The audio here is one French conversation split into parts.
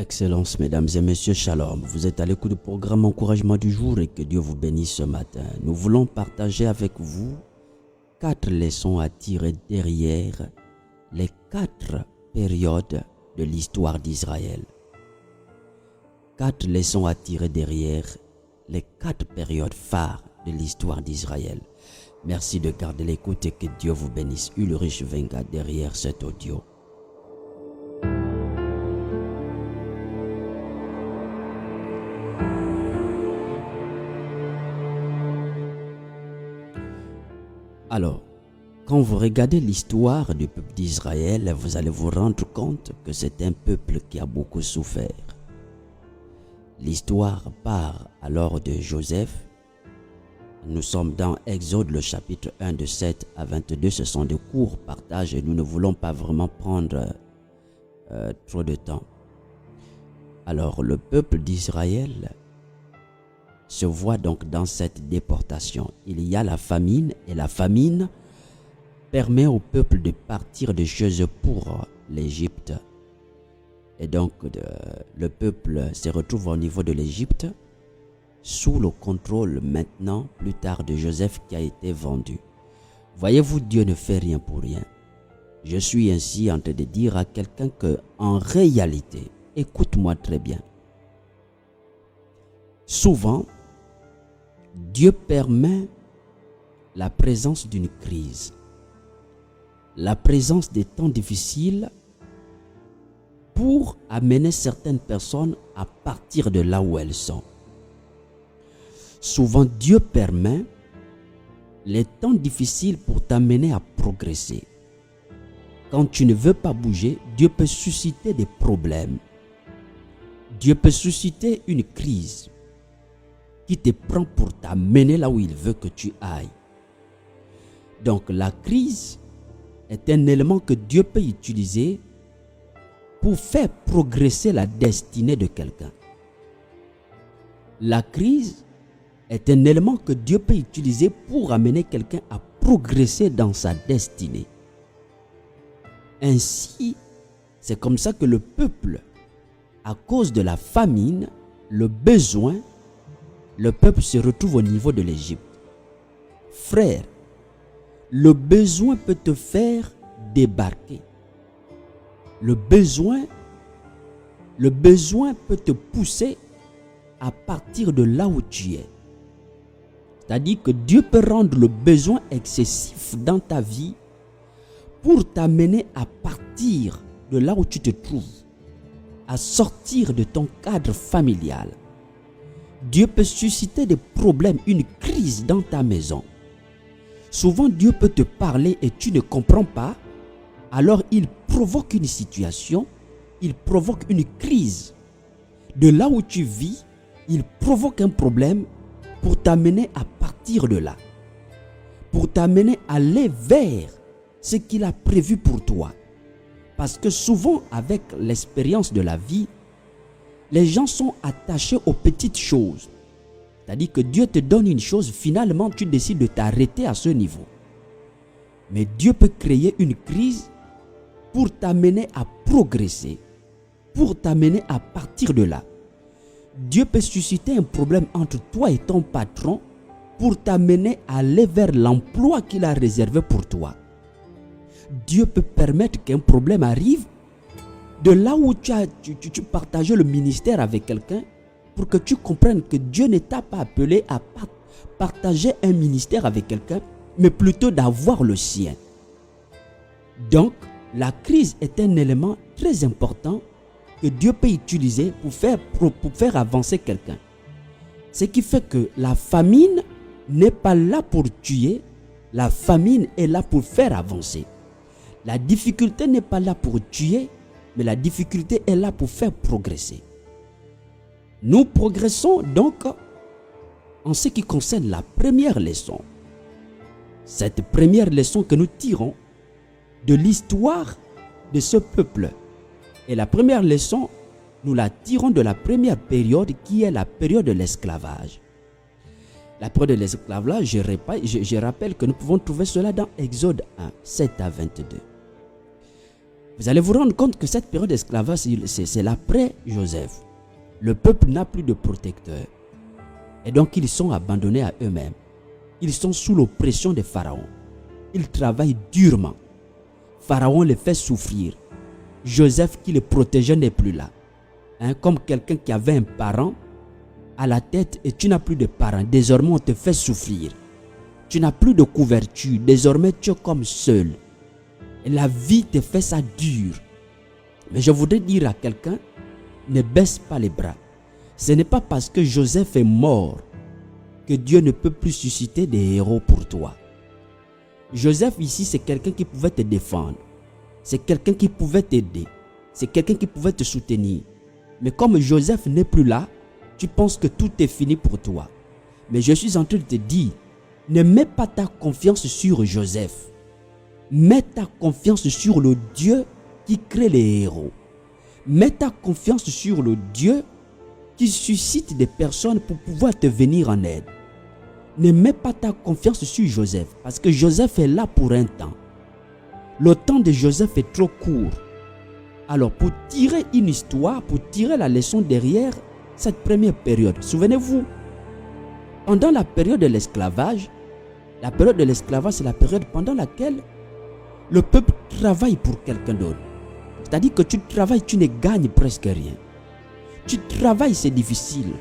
Excellences, mesdames et messieurs, shalom. Vous êtes à l'écoute du programme Encouragement du jour et que Dieu vous bénisse ce matin. Nous voulons partager avec vous 4 leçons à tirer derrière les 4 périodes de l'histoire d'Israël. 4 leçons à tirer derrière les 4 périodes phares de l'histoire d'Israël. Merci de garder l'écoute et que Dieu vous bénisse. Ulrich Venga derrière cet audio. Alors, quand vous regardez l'histoire du peuple d'Israël, vous allez vous rendre compte que c'est un peuple qui a beaucoup souffert. L'histoire part alors de Joseph. Nous sommes dans Exode, le chapitre 1 de 7 à 22. Ce sont de courts partages et nous ne voulons pas vraiment prendre trop de temps. Alors, le peuple d'Israël se voit donc dans cette déportation. Il y a la famine et la famine permet au peuple de partir de chez eux pour l'Égypte. Et donc le peuple se retrouve au niveau de l'Égypte sous le contrôle maintenant, plus tard, de Joseph qui a été vendu. Voyez-vous, Dieu ne fait rien pour rien. Je suis ainsi en train de dire à quelqu'un que, en réalité, écoute-moi très bien. Souvent, Dieu permet la présence d'une crise, la présence des temps difficiles pour amener certaines personnes à partir de là où elles sont. Souvent, Dieu permet les temps difficiles pour t'amener à progresser. Quand tu ne veux pas bouger, Dieu peut susciter des problèmes. Dieu peut susciter une crise qui te prend pour t'amener là où il veut que tu ailles. Donc la crise est un élément que Dieu peut utiliser pour faire progresser la destinée de quelqu'un. La crise est un élément que Dieu peut utiliser pour amener quelqu'un à progresser dans sa destinée. Ainsi, c'est comme ça que le peuple, à cause de la famine, le besoin, le peuple se retrouve au niveau de l'Égypte. Frère, le besoin peut te faire débarquer. Le besoin peut te pousser à partir de là où tu es. C'est-à-dire que Dieu peut rendre le besoin excessif dans ta vie pour t'amener à partir de là où tu te trouves, à sortir de ton cadre familial. Dieu peut susciter des problèmes, une crise dans ta maison. Souvent, Dieu peut te parler et tu ne comprends pas. Alors, il provoque une situation, il provoque une crise. De là où tu vis, il provoque un problème pour t'amener à partir de là. Pour t'amener à aller vers ce qu'il a prévu pour toi. Parce que souvent, avec l'expérience de la vie, les gens sont attachés aux petites choses. C'est-à-dire que Dieu te donne une chose, finalement tu décides de t'arrêter à ce niveau. Mais Dieu peut créer une crise pour t'amener à progresser, pour t'amener à partir de là. Dieu peut susciter un problème entre toi et ton patron pour t'amener à aller vers l'emploi qu'il a réservé pour toi. Dieu peut permettre qu'un problème arrive de là où tu partageais le ministère avec quelqu'un pour que tu comprennes que Dieu ne t'a pas appelé à partager un ministère avec quelqu'un, mais plutôt d'avoir le sien. Donc, la crise est un élément très important que Dieu peut utiliser pour faire avancer quelqu'un. Ce qui fait que la famine n'est pas là pour tuer, la famine est là pour faire avancer. La difficulté n'est pas là pour tuer, mais la difficulté est là pour faire progresser. Nous progressons donc en ce qui concerne la première leçon. Cette première leçon que nous tirons de l'histoire de ce peuple. Et la première leçon, nous la tirons de la première période qui est la période de l'esclavage. La période de l'esclavage, je rappelle que nous pouvons trouver cela dans Exode 1, 7 à 22. Vous allez vous rendre compte que cette période d'esclavage, c'est l'après Joseph. Le peuple n'a plus de protecteur. Et donc ils sont abandonnés à eux-mêmes. Ils sont sous l'oppression de Pharaon. Ils travaillent durement. Pharaon les fait souffrir. Joseph qui les protégeait n'est plus là. Comme quelqu'un qui avait un parent à la tête et tu n'as plus de parents. Désormais on te fait souffrir. Tu n'as plus de couverture. Désormais tu es comme seul. Et la vie te fait ça dur. Mais je voudrais dire à quelqu'un, ne baisse pas les bras. Ce n'est pas parce que Joseph est mort que Dieu ne peut plus susciter des héros pour toi. Joseph ici, c'est quelqu'un qui pouvait te défendre. C'est quelqu'un qui pouvait t'aider. C'est quelqu'un qui pouvait te soutenir. Mais comme Joseph n'est plus là, tu penses que tout est fini pour toi. Mais je suis en train de te dire, ne mets pas ta confiance sur Joseph. Mets ta confiance sur le Dieu qui crée les héros. Mets ta confiance sur le Dieu qui suscite des personnes pour pouvoir te venir en aide. Ne mets pas ta confiance sur Joseph parce que Joseph est là pour un temps. Le temps de Joseph est trop court. Alors pour tirer une histoire, pour tirer la leçon derrière cette première période, souvenez-vous, pendant la période de l'esclavage, c'est la période pendant laquelle le peuple travaille pour quelqu'un d'autre. C'est-à-dire que tu travailles, tu ne gagnes presque rien. Tu travailles, c'est difficile.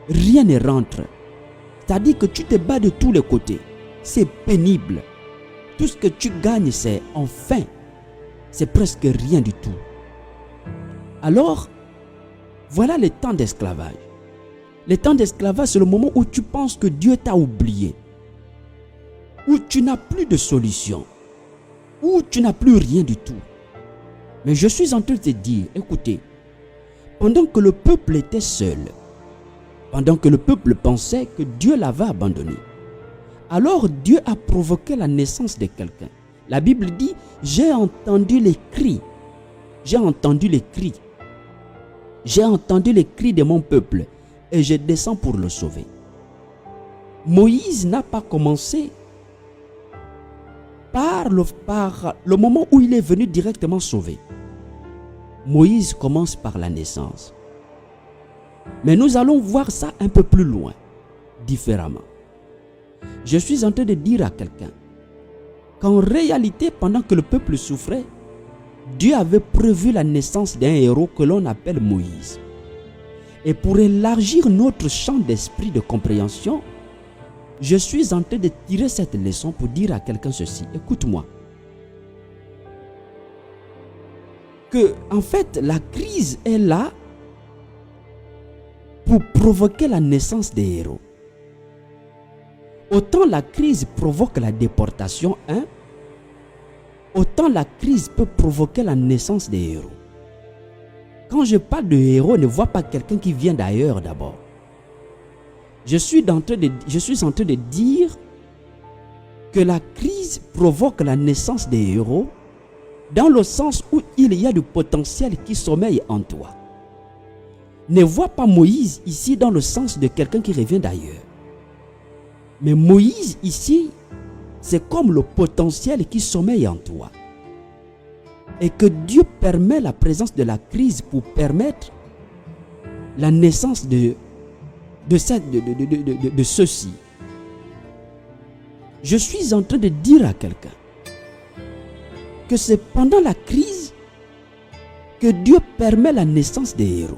Rien ne rentre. C'est-à-dire que tu te bats de tous les côtés. C'est pénible. Tout ce que tu gagnes, c'est enfin. C'est presque rien du tout. Alors, voilà le temps d'esclavage. Le temps d'esclavage, c'est le moment où tu penses que Dieu t'a oublié. Où tu n'as plus de solution. Où tu n'as plus rien du tout. Mais je suis en train de te dire, écoutez, pendant que le peuple était seul, pendant que le peuple pensait que Dieu l'avait abandonné, alors Dieu a provoqué la naissance de quelqu'un. La Bible dit, j'ai entendu les cris. J'ai entendu les cris. J'ai entendu les cris de mon peuple et je descends pour le sauver. Moïse n'a pas commencé par le moment où il est venu directement sauver. Moïse commence par la naissance. Mais nous allons voir ça un peu plus loin, différemment. Je suis en train de dire à quelqu'un qu'en réalité, pendant que le peuple souffrait, Dieu avait prévu la naissance d'un héros que l'on appelle Moïse. Et pour élargir notre champ d'esprit de compréhension, je suis en train de tirer cette leçon pour dire à quelqu'un ceci. Écoute-moi. Que, en fait, la crise est là pour provoquer la naissance des héros. Autant la crise provoque la déportation, autant la crise peut provoquer la naissance des héros. Quand je parle de héros, ne vois pas quelqu'un qui vient d'ailleurs d'abord. Je suis en train de dire que la crise provoque la naissance des héros dans le sens où il y a du potentiel qui sommeille en toi. Ne vois pas Moïse ici dans le sens de quelqu'un qui revient d'ailleurs. Mais Moïse ici, c'est comme le potentiel qui sommeille en toi. Et que Dieu permet la présence de la crise pour permettre la naissance de ceci. Je suis en train de dire à quelqu'un que c'est pendant la crise que Dieu permet la naissance des héros.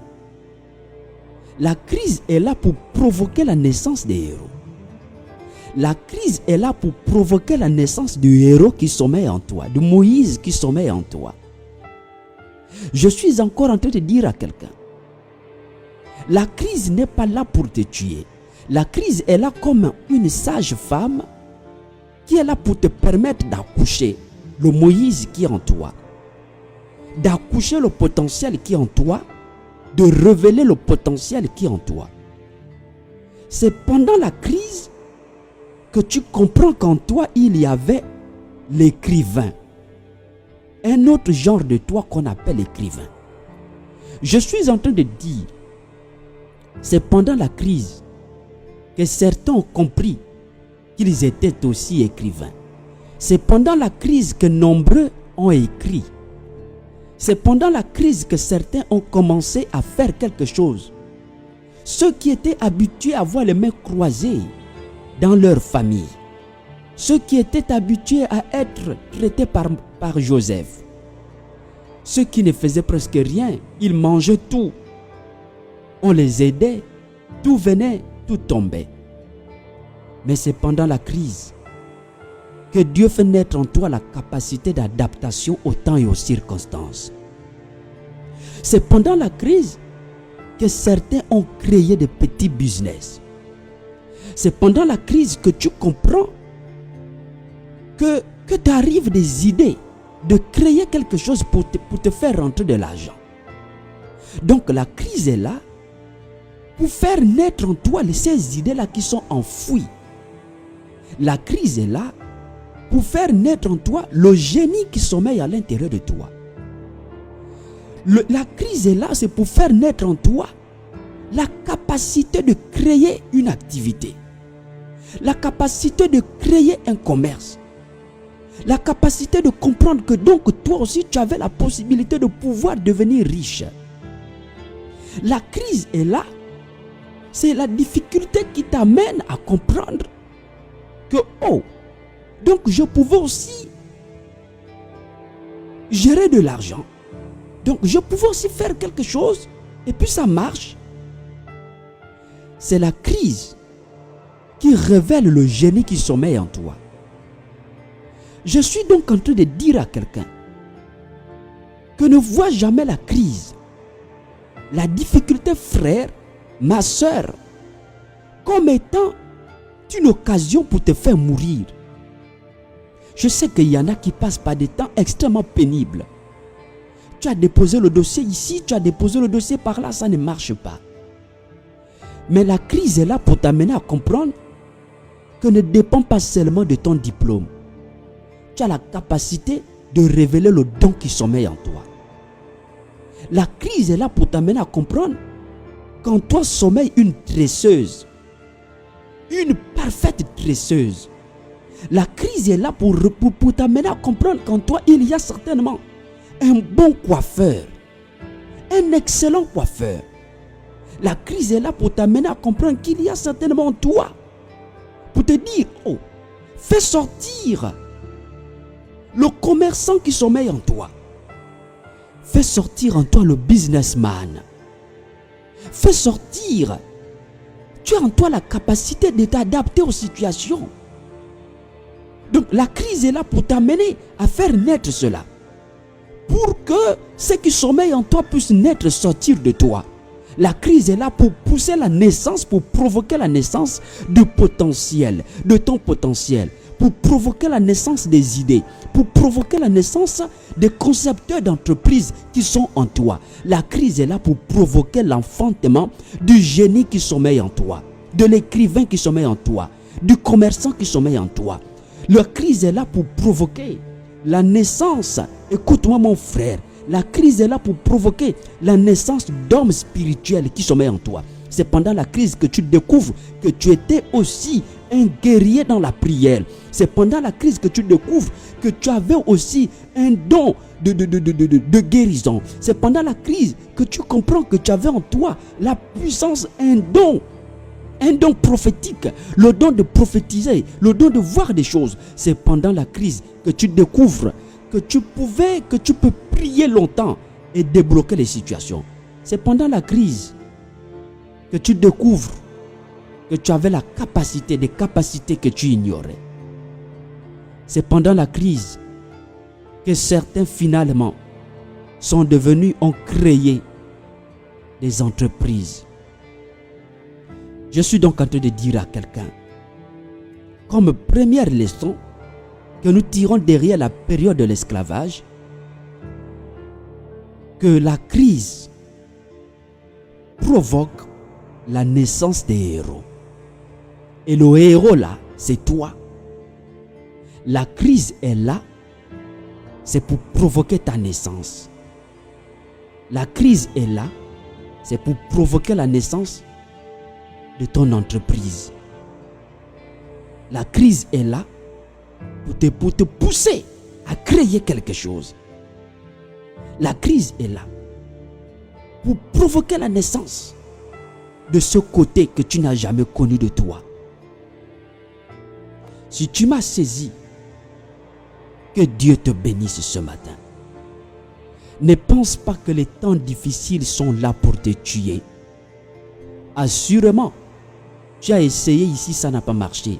La crise est là pour provoquer la naissance des héros. La crise est là pour provoquer la naissance du héros qui sommeille en toi, de Moïse qui sommeille en toi. Je suis encore en train de dire à quelqu'un, la crise n'est pas là pour te tuer. La crise est là comme une sage femme qui est là pour te permettre d'accoucher le Moïse qui est en toi, d'accoucher le potentiel qui est en toi, de révéler le potentiel qui est en toi. C'est pendant la crise que tu comprends qu'en toi, il y avait l'écrivain. Un autre genre de toi qu'on appelle écrivain. Je suis en train de dire, c'est pendant la crise que certains ont compris qu'ils étaient aussi écrivains. C'est pendant la crise que nombreux ont écrit. C'est pendant la crise que certains ont commencé à faire quelque chose. Ceux qui étaient habitués à avoir les mains croisées dans leur famille. Ceux qui étaient habitués à être traités par Joseph. Ceux qui ne faisaient presque rien, ils mangeaient tout. On les aidait, tout venait, tout tombait. Mais c'est pendant la crise que Dieu fait naître en toi la capacité d'adaptation au temps et aux circonstances. C'est pendant la crise que certains ont créé des petits business. C'est pendant la crise que tu comprends que tu arrives des idées de créer quelque chose pour te faire rentrer de l'argent. Donc la crise est là pour faire naître en toi ces idées-là qui sont enfouies. La crise est là pour faire naître en toi le génie qui sommeille à l'intérieur de toi. La crise est là, c'est pour faire naître en toi la capacité de créer une activité. La capacité de créer un commerce. La capacité de comprendre que donc toi aussi tu avais la possibilité de pouvoir devenir riche. La crise est là. C'est la difficulté qui t'amène à comprendre que donc je pouvais aussi gérer de l'argent. Donc je pouvais aussi faire quelque chose et puis ça marche. C'est la crise qui révèle le génie qui sommeille en toi. Je suis donc en train de dire à quelqu'un que ne vois jamais la crise, la difficulté, frère, ma soeur, comme étant une occasion pour te faire mourir. Je sais qu'il y en a qui passent par des temps extrêmement pénibles. Tu as déposé le dossier ici, tu as déposé le dossier par là, ça ne marche pas. Mais la crise est là pour t'amener à comprendre que ne dépend pas seulement de ton diplôme. Tu as la capacité de révéler le don qui sommeille en toi. La crise est là pour t'amener à comprendre qu'en toi sommeille une tresseuse. Une parfaite tresseuse. La crise est là pour t'amener à comprendre qu'en toi il y a certainement un bon coiffeur. Un excellent coiffeur. La crise est là pour t'amener à comprendre qu'il y a certainement en toi. Pour te dire, fais sortir le commerçant qui sommeille en toi. Fais sortir en toi le businessman. Fais sortir. Tu as en toi la capacité de t'adapter aux situations. Donc la crise est là pour t'amener à faire naître cela. Pour que ce qui sommeille en toi puisse naître, sortir de toi. La crise est là pour pousser la naissance, pour provoquer la naissance de potentiel, de ton potentiel. Pour provoquer la naissance des idées, pour provoquer la naissance des concepteurs d'entreprise qui sont en toi. La crise est là pour provoquer l'enfantement du génie qui sommeille en toi, de l'écrivain qui sommeille en toi, du commerçant qui sommeille en toi. La crise est là pour provoquer la naissance, écoute-moi mon frère, la crise est là pour provoquer la naissance d'hommes spirituels qui sommeillent en toi. C'est pendant la crise que tu découvres que tu étais aussi un guerrier dans la prière. C'est pendant la crise que tu découvres que tu avais aussi un don de guérison. C'est pendant la crise que tu comprends que tu avais en toi la puissance, un don prophétique, le don de prophétiser, le don de voir des choses. C'est pendant la crise que tu découvres que tu peux prier longtemps et débloquer les situations. C'est pendant la crise que tu découvres que tu avais la capacité, des capacités que tu ignorais. C'est pendant la crise que certains finalement ont créé des entreprises. Je suis donc en train de dire à quelqu'un, comme première leçon que nous tirons derrière la période de l'esclavage, que la crise provoque la naissance des héros. Et le héros là, c'est toi. La crise est là, c'est pour provoquer ta naissance. La crise est là, c'est pour provoquer la naissance de ton entreprise. La crise est là pour te pousser à créer quelque chose. La crise est là pour provoquer la naissance de ce côté que tu n'as jamais connu de toi. Si tu m'as saisi, que Dieu te bénisse ce matin. Ne pense pas que les temps difficiles sont là pour te tuer. Assurément, tu as essayé ici, ça n'a pas marché.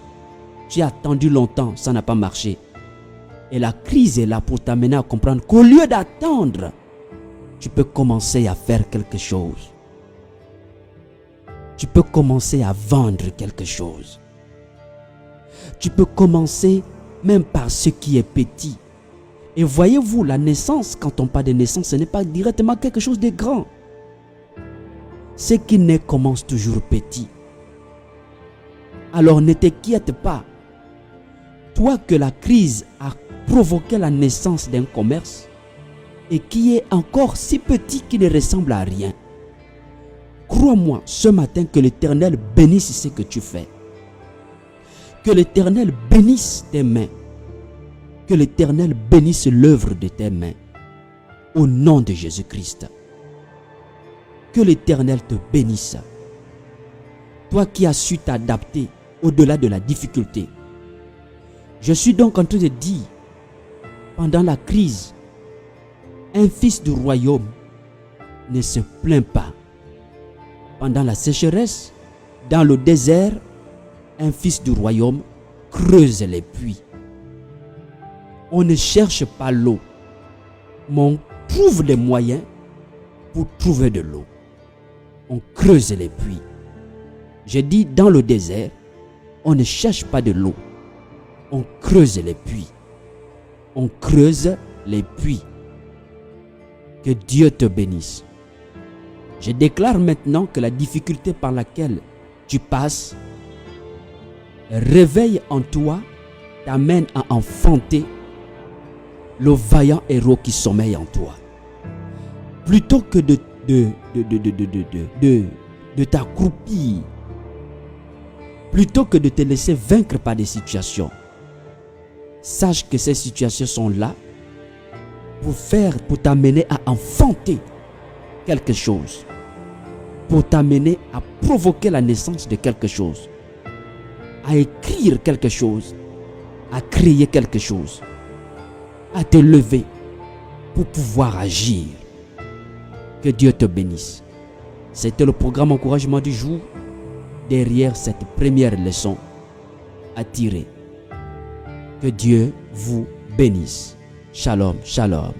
Tu as attendu longtemps, ça n'a pas marché. Et la crise est là pour t'amener à comprendre qu'au lieu d'attendre, tu peux commencer à faire quelque chose. Tu peux commencer à vendre quelque chose. Tu peux commencer même par ce qui est petit. Et voyez-vous, la naissance, quand on parle de naissance, ce n'est pas directement quelque chose de grand. Ce qui naît commence toujours petit. Alors ne t'inquiète pas. Toi que la crise a provoqué la naissance d'un commerce et qui est encore si petit qu'il ne ressemble à rien. Crois-moi ce matin que l'Éternel bénisse ce que tu fais. Que l'Éternel bénisse tes mains. Que l'Éternel bénisse l'œuvre de tes mains. Au nom de Jésus-Christ. Que l'Éternel te bénisse. Toi qui as su t'adapter au-delà de la difficulté. Je suis donc en train de dire, pendant la crise, un fils du royaume ne se plaint pas. Pendant la sécheresse, dans le désert, un fils du royaume creuse les puits. On ne cherche pas l'eau, mais on trouve des moyens pour trouver de l'eau. On creuse les puits. J'ai dit dans le désert, on ne cherche pas de l'eau. On creuse les puits. On creuse les puits. Que Dieu te bénisse. Je déclare maintenant que la difficulté par laquelle tu passes réveille en toi, t'amène à enfanter le vaillant héros qui sommeille en toi. Plutôt que de t'accroupir, plutôt que de te laisser vaincre par des situations, sache que ces situations sont là pour t'amener à enfanter quelque chose, pour t'amener à provoquer la naissance de quelque chose, à écrire quelque chose, à créer quelque chose, à te lever pour pouvoir agir. Que Dieu te bénisse. C'était le programme encouragement du jour. Derrière cette première leçon à tirer. Que Dieu vous bénisse. Shalom, shalom.